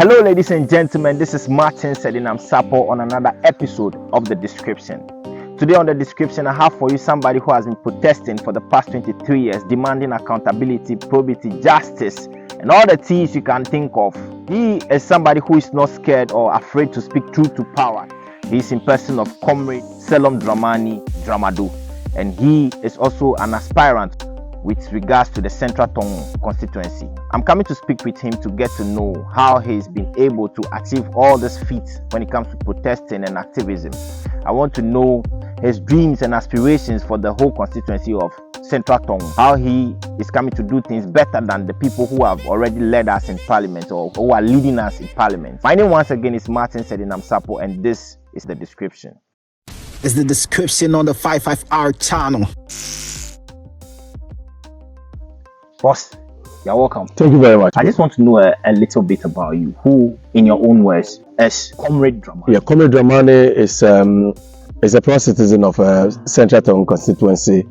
Hello ladies and gentlemen, this is Martin Selorm Dramani on another episode of The Description. Today on The Description, I have for you somebody who has been protesting for the past 23 years, demanding accountability, probity, justice, and all the T's you can think of. He is somebody who is not scared or afraid to speak truth to power. He is in person of Comrade Selorm Dramani Dzramado, and he is also an aspirant with regards to the Central Tongu constituency. I'm coming to speak with him to get to know how he's been able to achieve all these feats when it comes to protesting and activism. I want to know his dreams and aspirations for the whole constituency of Central Tongu, how he is coming to do things better than the people who have already led us in parliament or who are leading us in parliament. My name once again is Martin Selorm Dramani, and this is The Description. It's The Description on the 55R channel. Boss, you're welcome. Thank you very much. I just want to know a little bit about you. Who, in your own words, is Comrade Dramani? Yeah, Comrade Dramani is a proud citizen of Central Tongu constituency,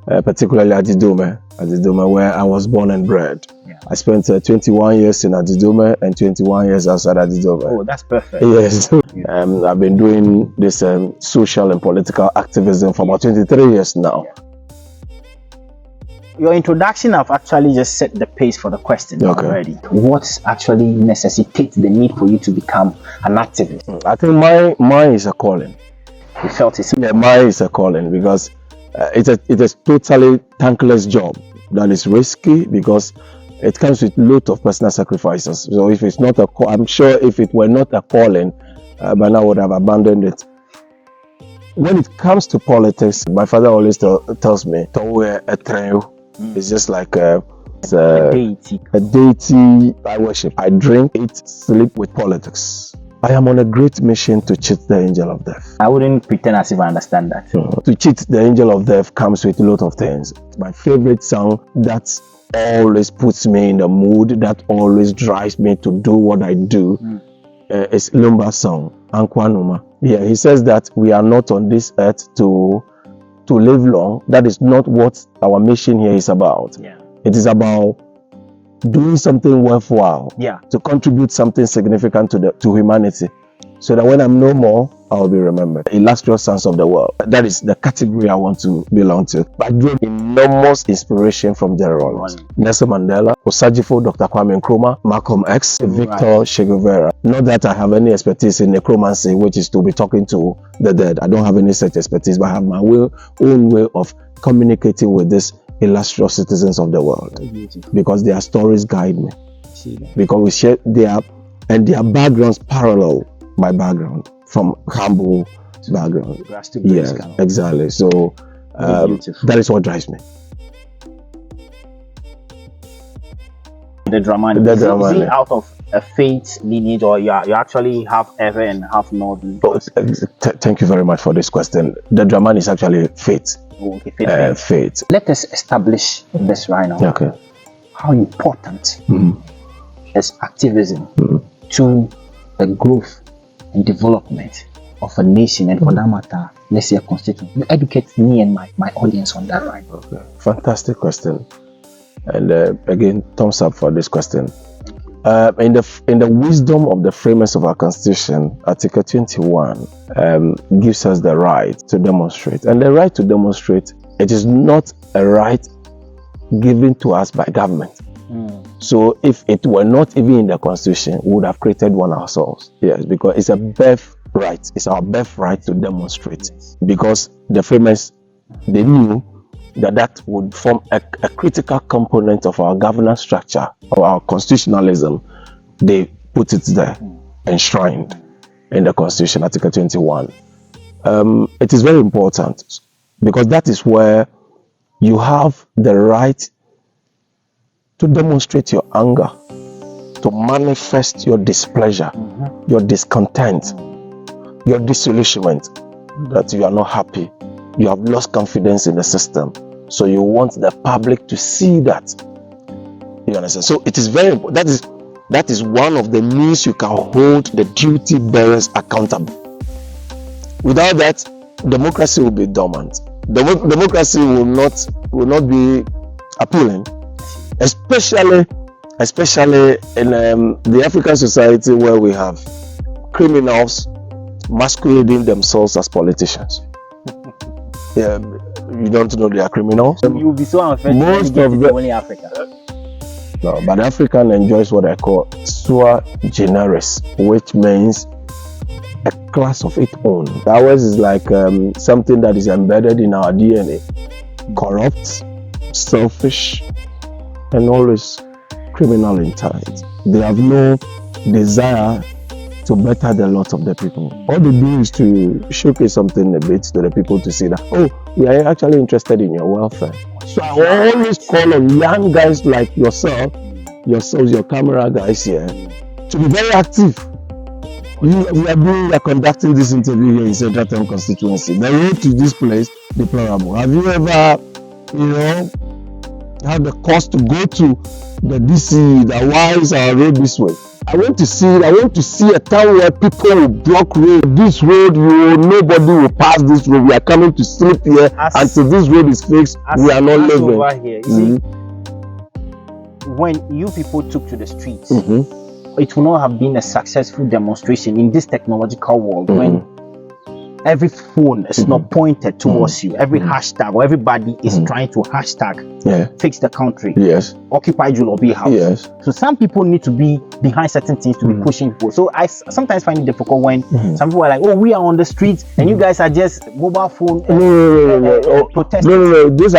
particularly Adidome, where I was born and bred. Yeah. I spent 21 years in Adidome and 21 years outside Adidome. Oh, that's perfect. Yes. I've been doing this social and political activism for about 23 years now. Yeah. Your introduction have actually just set the pace for the question already. What actually necessitates the need for you to become an activist? I think mine is a calling. You felt it? Yeah, mine is a calling because it's a totally thankless job that is risky because it comes with a lot of personal sacrifices. So if it's not I'm sure if it were not a calling, by now I would have abandoned it. When it comes to politics, my father always tells me, it's just like a deity I worship. I drink, eat, sleep with politics. I am on a great mission to cheat the angel of death. I wouldn't pretend as if I understand that. To cheat the angel of death comes with a lot of things. My favorite song that always puts me in the mood, that always drives me to do what I do, is Lumba's song, Ankwanuma. Yeah, he says that we are not on this earth to live long. That is not what our mission here is about. Yeah. It is about doing something worthwhile, to contribute something significant to humanity, so that when I'm no more, I will be remembered. Illustrious sons of the world. That is the category I want to belong to. I drew enormous inspiration from generals. Nelson Mandela, Osajifo, Dr. Kwame Nkrumah, Malcolm X, Victor Che Guevara. Not that I have any expertise in necromancy, which is to be talking to the dead. I don't have any such expertise, but I have my own way of communicating with these illustrious citizens of the world, because their stories guide me. Because we share their backgrounds parallel my background, from humble background. Yeah, exactly. So that is what drives me. The Dramani. Is it out of a faith lineage, or you actually half Ewe and half Northern? Thank you very much for this question. The Dramani is actually faith. Okay, faith. Let us establish this right now. Okay. How important is activism to the growth and development of a nation, and for that matter, let's say a constituency? You educate me and my audience on that, right? Okay. Fantastic question. And again, thumbs up for this question. In the wisdom of the framers of our constitution, Article 21 gives us the right to demonstrate. And the right to demonstrate, it is not a right given to us by government. So if it were not even in the constitution, we would have created one ourselves. Yes, because it's a birthright. It's our birthright to demonstrate. Because the framers, they knew that would form a critical component of our governance structure, or our constitutionalism. They put it there, enshrined in the constitution, Article 21. It is very important, because that is where you have the right to demonstrate your anger, to manifest your displeasure, your discontent, your disillusionment, that you are not happy. You have lost confidence in the system, so you want the public to see that. You understand? So it is very important. That is one of the means you can hold the duty bearers accountable. Without that, democracy will be dormant. Democracy will not be appealing, especially especially in the African society where we have criminals masquerading themselves as politicians. Yeah, you don't know they are criminals. You'll be so unfair. Most of them only Africa. No, but the African enjoys what I call sua generis, which means a class of its own. Ours is like something that is embedded in our DNA. Corrupt, selfish, and always criminal intent. They have no desire to better the lot of the people. All they do is to showcase something a bit to the people to see that, oh, we are actually interested in your welfare. So I always call on young guys like yourselves, your camera guys here, to be very active. We are conducting this interview here in Central Tongu constituency. The road to this place, deplorable. Have you ever, had the cost to go to the DC, that why is our road this way? I want to see a town where people will block road. This road, nobody will pass this road. We are coming to sleep here until this road is fixed. We are not living. Over here, you see, when you people took to the streets, it would not have been a successful demonstration in this technological world when every phone is not pointed towards you. Every hashtag or everybody is trying to hashtag fix the country. Yes. Occupy Julobi House. Yes. So some people need to be behind certain things to be pushing for. So I sometimes find it difficult when some people are like, oh, we are on the streets and you guys are just mobile phone protesting. No. These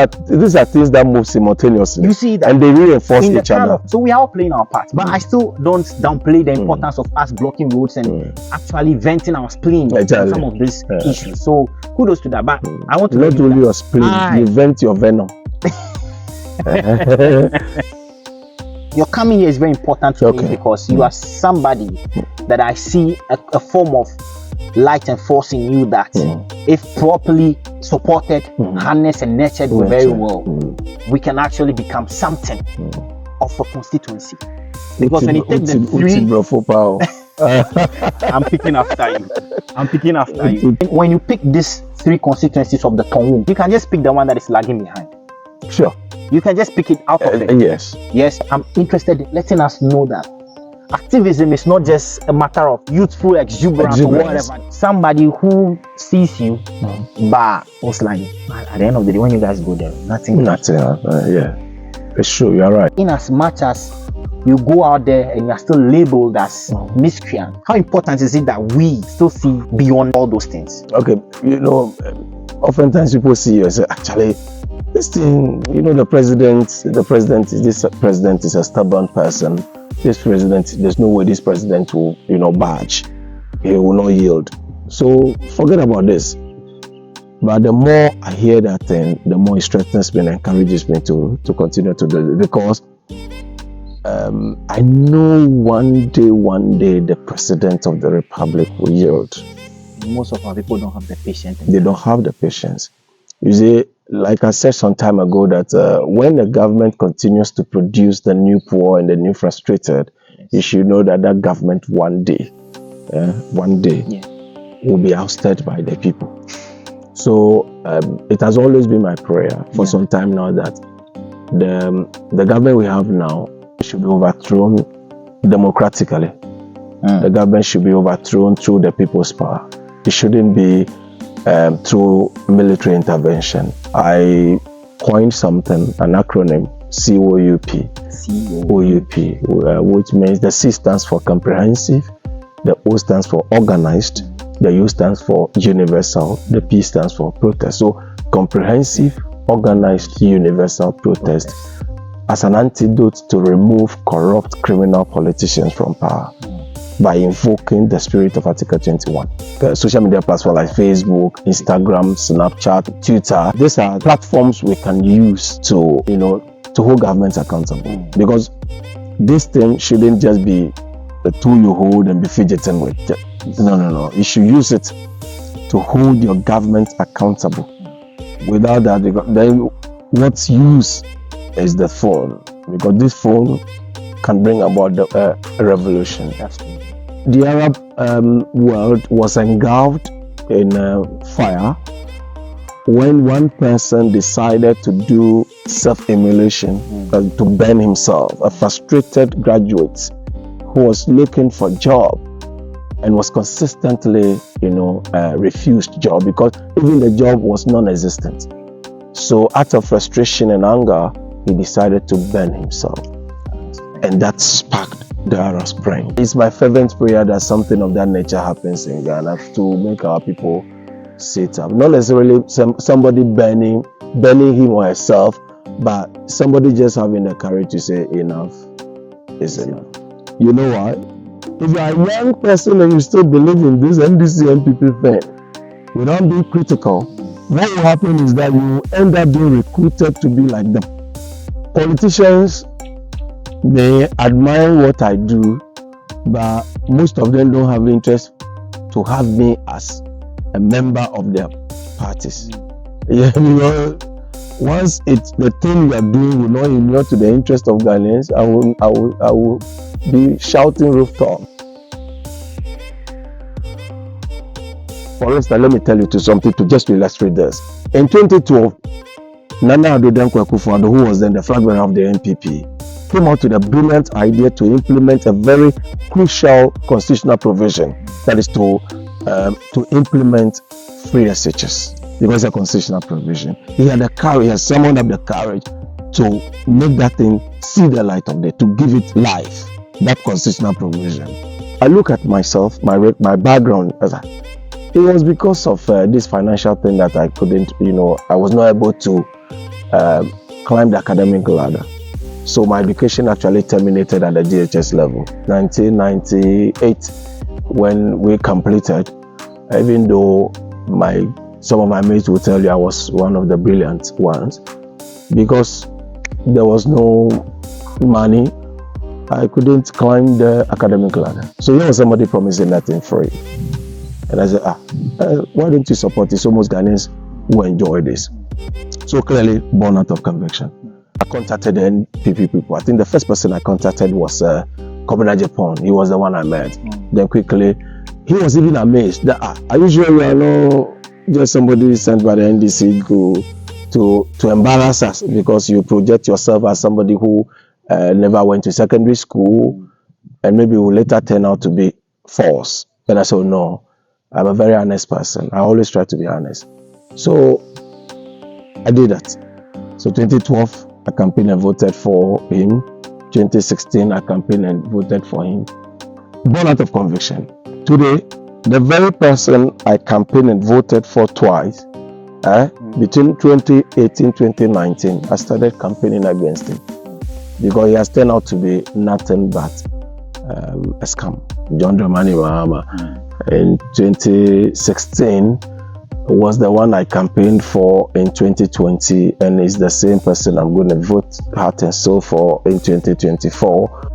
are things that move simultaneously. You see that, and they reinforce each other. So we are all playing our part. But I still don't downplay the importance of us blocking roads and actually venting our spleen on some of these issues. So kudos to that. But I want to not only your spleen, you vent your venom. Your coming here is very important to me because you are somebody that I see a form of light and force in you that if properly supported, harnessed and nurtured very well, we can actually become something of a constituency. Because when you take the three, I'm picking after you. When you pick these three constituencies of the Tongu, you can just pick the one that is lagging behind. Sure. You can just pick it out of it. Yes, I'm interested in letting us know that activism is not just a matter of youthful exuberance or whatever. Somebody who sees you, but was like, at the end of the day, when you guys go there, nothing. Yeah, it's true. You're right. In as much as you go out there and you're still labeled as miscreant, how important is it that we still see beyond all those things? Okay, oftentimes people see you and say, actually, this thing, the president is a stubborn person. This president, there's no way this president will, budge. He will not yield. So forget about this. But the more I hear that thing, the more it strengthens me and encourages me to continue to do it. Because I know one day the president of the republic will yield. Most of our people don't have the patience. They don't have the patience. You see, like I said some time ago, that when the government continues to produce the new poor and the new frustrated, you should know that government one day will be ousted by the people. So it has always been my prayer for some time now that the government we have now should be overthrown democratically. The government should be overthrown through the people's power. It shouldn't be through military intervention. I coined something, an acronym, COUP, which means the C stands for comprehensive, the O stands for organized, the U stands for universal, the P stands for protest. So comprehensive, organized, universal protest as an antidote to remove corrupt criminal politicians from power by invoking the spirit of Article 21. Social media platforms like Facebook, Instagram, Snapchat, Twitter, these are platforms we can use to hold governments accountable. Because this thing shouldn't just be a tool you hold and be fidgeting with. No. You should use it to hold your government accountable. Without that, then what's used is the phone. Because this phone can bring about a revolution. The Arab world was engulfed in fire when one person decided to do self-immolation, to burn himself, a frustrated graduate who was looking for a job and was consistently, refused job because even the job was non-existent. So out of frustration and anger, he decided to burn himself. And that sparked the Arab Spring. It's my fervent prayer that something of that nature happens in Ghana to make our people sit up. Not necessarily somebody burning him or herself, but somebody just having the courage to say enough is enough. You know why? If you are a young person and you still believe in this NDC MPP thing, without being critical, what will happen is that you end up being recruited to be like them. Politicians, they admire what I do, but most of them don't have interest to have me as a member of their parties. Yeah, once it's the thing you are doing will not inure to the interest of Ghanaians, I will be shouting rooftop. For instance, let me tell you something to just illustrate this. In 2012, Nana Addo Dankwa Akufo-Addo, who was then the flag bearer of the NPP, came out with a brilliant idea to implement a very crucial constitutional provision, that is to implement free SHS. It was a constitutional provision. He had the courage, he had summoned up the courage to make that thing see the light of day, to give it life, that constitutional provision. I look at myself, my background, it was because of this financial thing that I couldn't, I was not able to climb the academic ladder. So my education actually terminated at the GHS level. 1998, when we completed, even though some of my mates will tell you I was one of the brilliant ones, because there was no money, I couldn't climb the academic ladder. So here was somebody promising nothing free. And I said, why don't you support it? So most Ghanaians will enjoy this. So clearly born out of conviction. I contacted the NPP people. I think the first person I contacted was Comrade Dramani. He was the one I met. Then quickly, he was even amazed that are you sure you are not just somebody sent by the NDC to embarrass us because you project yourself as somebody who never went to secondary school and maybe will later turn out to be false. And I said, no, I'm a very honest person. I always try to be honest. So I did that. So 2012, I campaigned and voted for him. 2016, I campaigned and voted for him. Born out of conviction. Today, the very person I campaigned and voted for twice, between 2018 and 2019, I started campaigning against him because he has turned out to be nothing but a scam. John Dramani Mahama. In 2016 was the one I campaigned for in 2020, and is the same person I'm going to vote heart and soul for in 2024.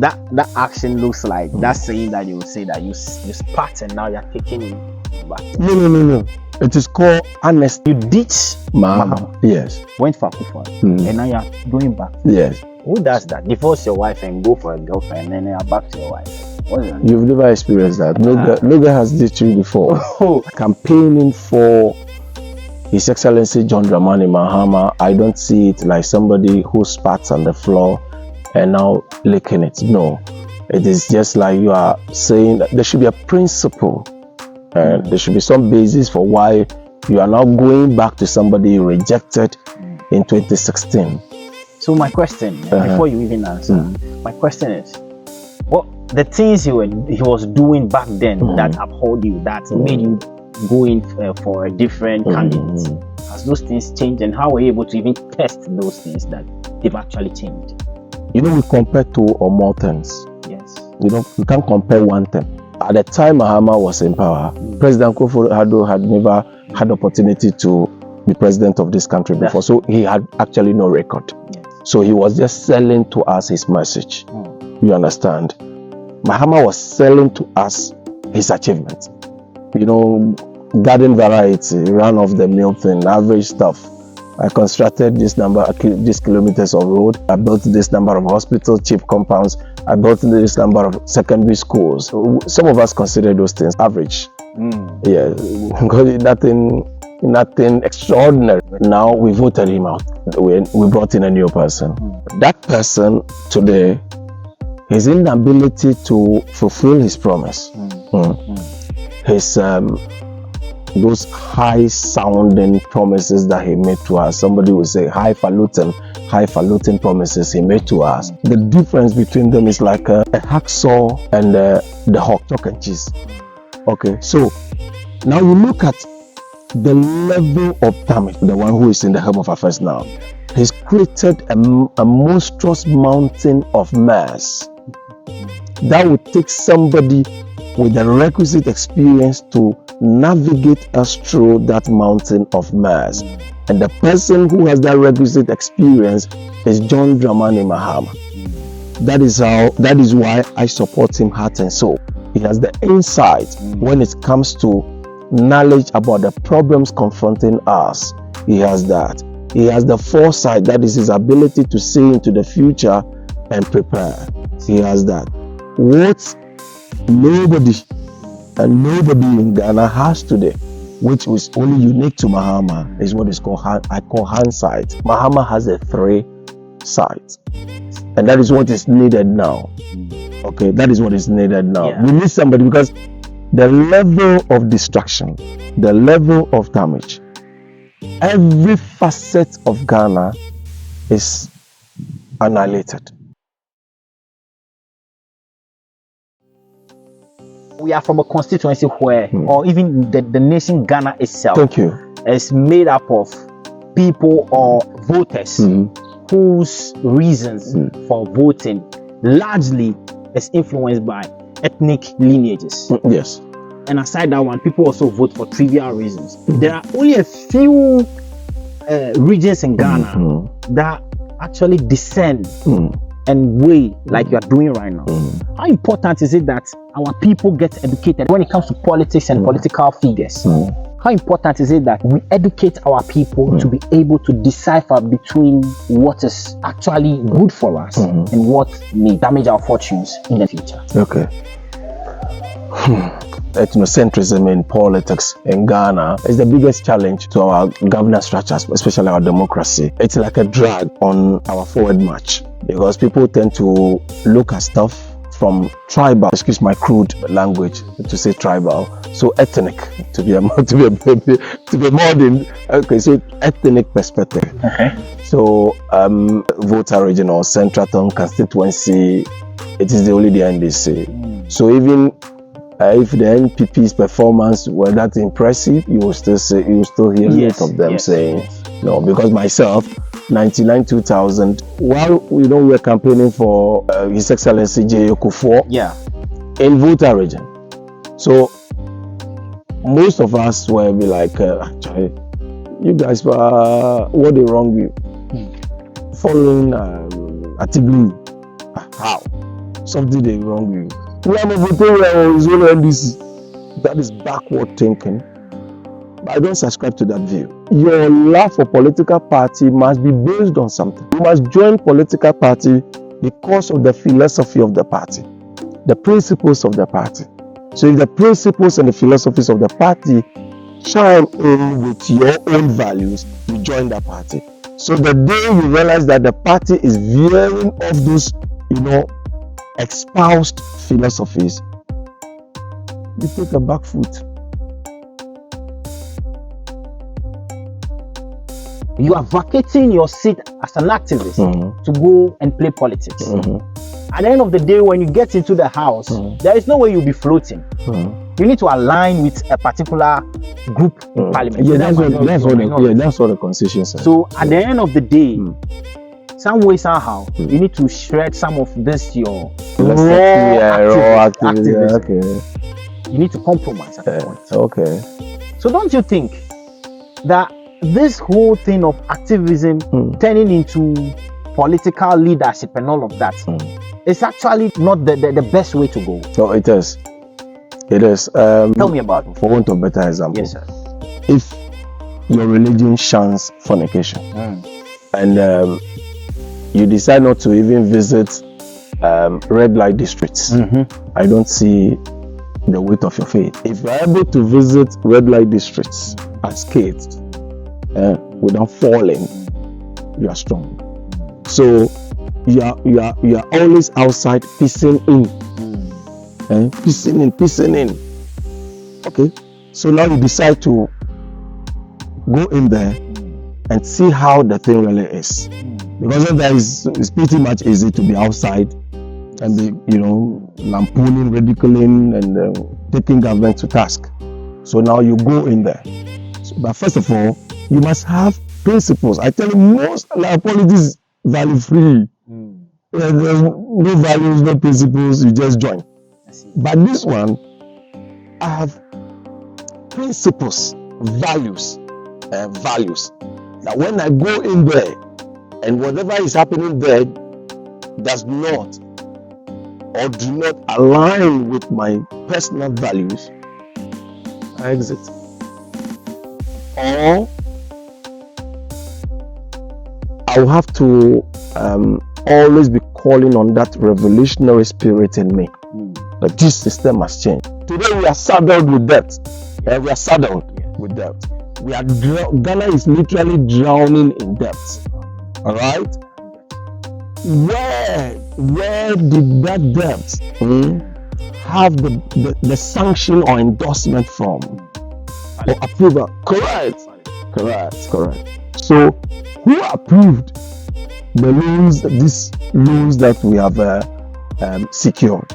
That action looks like that saying that you would say that you spat and now you're taking it back. No. It is called honesty. You ditch Mahama. Yes. Went for Akufo-Addo, and now you're going back. Yes. Who does that? Divorce your wife and go for a girlfriend, and then you're back to your wife. What is that? You've never experienced that. No guy has ditched you before. Campaigning for His Excellency John Dramani Mahama, I don't see it like somebody who spats on the floor and now licking it. No. It is just like you are saying that there should be a principle. There should be some basis for why you are now going back to somebody you rejected in 2016. So my question, before you even answer, my question is, what the things he was doing back then that uphold you, that made you go in for a different candidate, has those things changed, and how were you able to even test those things that they've actually changed? We compare two or more things. Yes. We can't compare one thing. At the time Mahama was in power, President Akufo-Addo had never had opportunity to be president of this country before, so he had actually no record. Yes. So he was just selling to us his message. You understand? Mahama was selling to us his achievements. Garden variety, run of the mill thing, average stuff. I constructed this kilometers of road. I built this number of hospitals, cheap compounds. I built this number of secondary schools. Some of us consider those things average. Yeah, because nothing extraordinary. Now we voted him out. We brought in a new person. That person today, his inability to fulfill his promise, his those high-sounding promises that he made to us. Somebody would say highfalutin promises he made to us. The difference between them is like a hacksaw and the hawk, chalk and cheese. Okay, so now you look at the level of damage. The one who is in the Home of Affairs now, he's created a monstrous mountain of mess that would take somebody with the requisite experience to navigate us through that mountain of mess. And the person who has that requisite experience is John Dramani Mahama. That is why I support him heart and soul. He has the insight when it comes to knowledge about the problems confronting us. He has that. He has the foresight, that is his ability to see into the future and prepare. He has that. What nobody in Ghana has today, which is only unique to Mahama, is what is called hindsight. Mahama has a 3 sight, and that is what is needed now. Okay, that is what is needed now. We need somebody, because the level of destruction, the level of damage, every facet of Ghana is annihilated. We are from a constituency where, or even the nation Ghana itself, is made up of people or voters whose reasons for voting largely is influenced by ethnic lineages. Yes. And aside that one, people also vote for trivial reasons. There are only a few regions in Ghana that actually descend and weigh like you are doing right now. How important is it that our people get educated when it comes to politics and political figures? How important is it that we educate our people to be able to decipher between what is actually good for us and what may damage our fortunes in the future? Okay. Ethnocentrism in politics in Ghana is the biggest challenge to our governance structures, especially our democracy. It's like a drag on our forward march, because people tend to look at stuff from tribal, excuse my crude language to say tribal, so ethnic, to be modern. Okay, so ethnic perspective. Okay. So Volta region or Central Tongu constituency, it is the only the NDC. So even if the NPP's performance were that impressive, you will still hear a lot of them saying no, because myself, 99 2000, while we were campaigning for His Excellency J. Okufuor in Volta region. So most of us were be like, actually, you guys were what they wrong you following Atiglu. How? Something they wrong you. We are voting his own NDC. That is backward thinking. But I don't subscribe to that view. Your love for political party must be based on something. You must join political party because of the philosophy of the party, the principles of the party. So if the principles and the philosophies of the party chime in with your own values, you join that party. So the day you realize that the party is veering off those, espoused philosophies, you take a back foot. You are vacating your seat as an activist to go and play politics. At the end of the day, when you get into the house, there is no way you'll be floating. You need to align with a particular group in parliament. That's what the constitution says. So at the end of the day, some way, somehow, you need to shred some of this your raw activism. Okay. You need to compromise at that point. Okay. So don't you think that this whole thing of activism turning into political leadership and all of that is actually not the best way to go? No, it is. It is. Tell me about it. For want of a better example. Yes, sir. If your religion shuns fornication and you decide not to even visit red light districts, I don't see the weight of your faith. If you're able to visit red light districts unscathed, without falling, you are strong. So you are always outside piecing in, piecing in. Okay, so now you decide to go in there and see how the thing really is, because sometimes it's pretty much easy to be outside and be, lampooning, ridiculing, and taking government to task. So now you go in there. But first of all, you must have principles. I tell you, most politics value free. There's no values, no principles. You just join. But this one, I have principles, values. That when I go in there and whatever is happening there does not or do not align with my personal values, I exit. Or I will have to always be calling on that revolutionary spirit in me, that this system must change. Today we are saddled with debt. We are saddled with debt. Ghana is literally drowning in debt. All right. Where did that debt have the sanction or endorsement from, or approval? Correct. So who approved the loans? These loans that we have secured?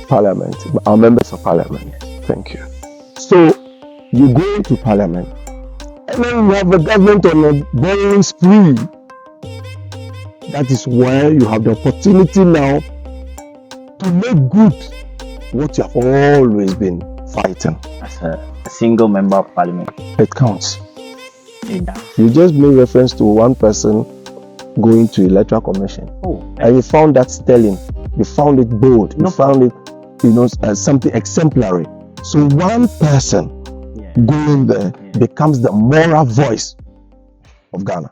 Parliament. Our members of Parliament. Thank you. So you go into Parliament, and then you have a government on a borrowing spree. That is where you have the opportunity now to make good what you have always been fighting. As a single member of Parliament, it counts. It does. You just made reference to one person going to Electoral Commission, and you found that sterling. You found it bold. You found it, something exemplary. So one person going there becomes the moral voice of Ghana.